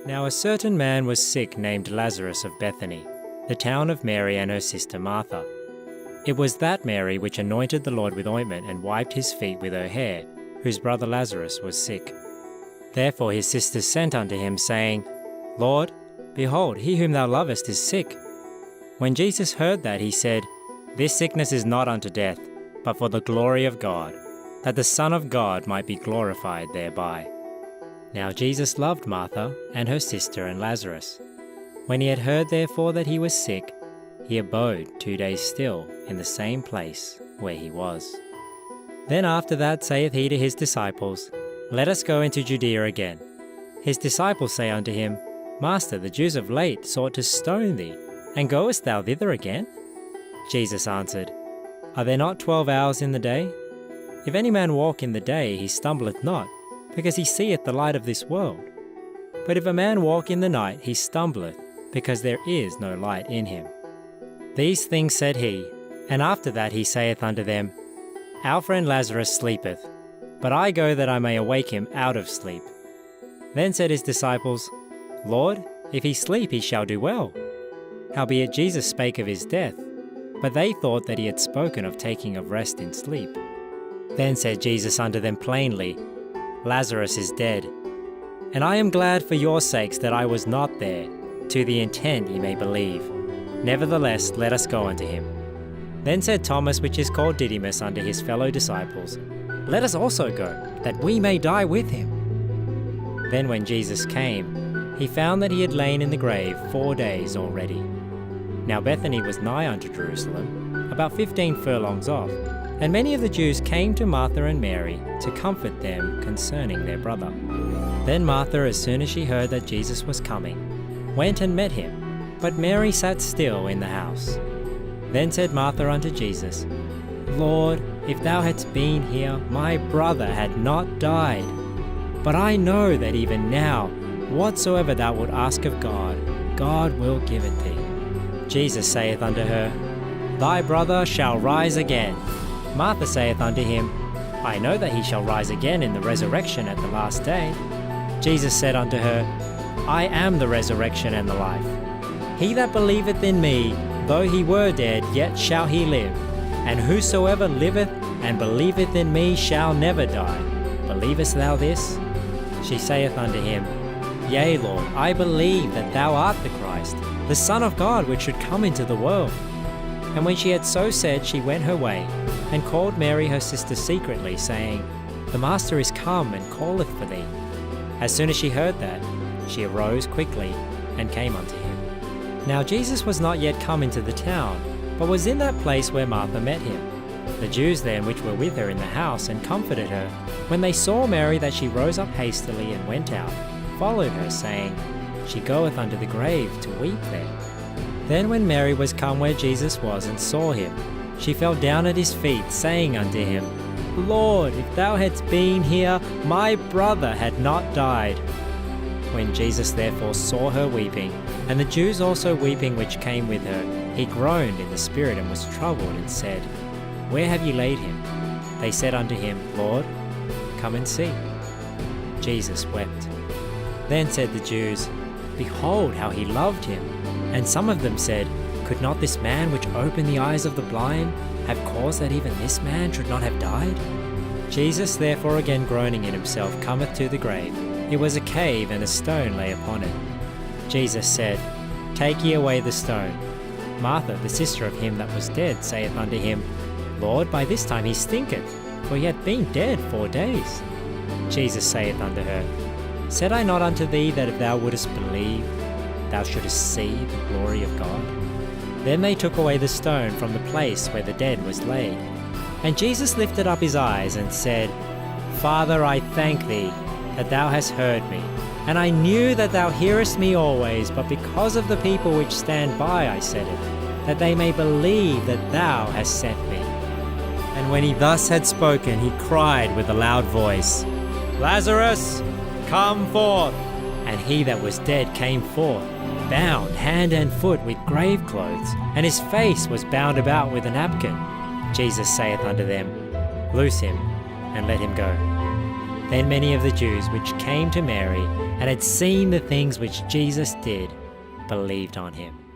Now a certain man was sick named Lazarus of Bethany, the town of Mary and her sister Martha. It was that Mary which anointed the Lord with ointment and wiped his feet with her hair, whose brother Lazarus was sick. Therefore his sisters sent unto him, saying, Lord, behold, he whom thou lovest is sick. When Jesus heard that, he said, This sickness is not unto death, but for the glory of God, that the Son of God might be glorified thereby. Now Jesus loved Martha and her sister and Lazarus. When he had heard therefore that he was sick, he abode 2 days still in the same place where he was. Then after that saith he to his disciples, Let us go into Judea again. His disciples say unto him, Master, the Jews of late sought to stone thee, and goest thou thither again? Jesus answered, Are there not 12 hours in the day? If any man walk in the day, he stumbleth not, because he seeth the light of this world. But if a man walk in the night, he stumbleth, because there is no light in him. These things said he, and after that he saith unto them, Our friend Lazarus sleepeth, but I go that I may awake him out of sleep. Then said his disciples, Lord, if he sleep, he shall do well. Howbeit Jesus spake of his death, but they thought that he had spoken of taking of rest in sleep. Then said Jesus unto them plainly, Lazarus is dead, and I am glad for your sakes that I was not there, to the intent ye may believe. Nevertheless, let us go unto him. Then said Thomas, which is called Didymus, unto his fellow disciples, Let us also go, that we may die with him. Then when Jesus came, he found that he had lain in the grave 4 days already. Now Bethany was nigh unto Jerusalem, about 15 furlongs off, and many of the Jews came to Martha and Mary to comfort them concerning their brother. Then Martha, as soon as she heard that Jesus was coming, went and met him, but Mary sat still in the house. Then said Martha unto Jesus, Lord, if thou hadst been here, my brother had not died. But I know that even now, whatsoever thou wilt ask of God, God will give it thee. Jesus saith unto her, Thy brother shall rise again. Martha saith unto him, I know that he shall rise again in the resurrection at the last day. Jesus said unto her, I am the resurrection and the life. He that believeth in me, though he were dead, yet shall he live. And whosoever liveth and believeth in me shall never die. Believest thou this? She saith unto him, Yea, Lord, I believe that thou art the Christ, the Son of God, which should come into the world. And when she had so said, she went her way, and called Mary her sister secretly, saying, The Master is come, and calleth for thee. As soon as she heard that, she arose quickly, and came unto him. Now Jesus was not yet come into the town, but was in that place where Martha met him. The Jews then which were with her in the house, and comforted her, when they saw Mary that she rose up hastily, and went out, followed her, saying, She goeth unto the grave to weep there. Then when Mary was come where Jesus was, and saw him, she fell down at his feet, saying unto him, Lord, if thou hadst been here, my brother had not died. When Jesus therefore saw her weeping, and the Jews also weeping which came with her, he groaned in the spirit, and was troubled, and said, Where have ye laid him? They said unto him, Lord, come and see. Jesus wept. Then said the Jews, Behold how he loved him. And some of them said, Could not this man which opened the eyes of the blind have caused that even this man should not have died? Jesus therefore again groaning in himself cometh to the grave. It was a cave, and a stone lay upon it. Jesus said, Take ye away the stone. Martha, the sister of him that was dead, saith unto him, Lord, by this time he stinketh, for he hath been dead 4 days. Jesus saith unto her, Said I not unto thee that if thou wouldest believe, thou shouldest see the glory of God? Then they took away the stone from the place where the dead was laid. And Jesus lifted up his eyes and said, Father, I thank thee that thou hast heard me. And I knew that thou hearest me always, but because of the people which stand by I said it, that they may believe that thou hast sent me. And when he thus had spoken, he cried with a loud voice, Lazarus, come forth! And he that was dead came forth, bound hand and foot with grave clothes, and his face was bound about with a napkin. Jesus saith unto them, Loose him, and let him go. Then many of the Jews which came to Mary and had seen the things which Jesus did believed on him.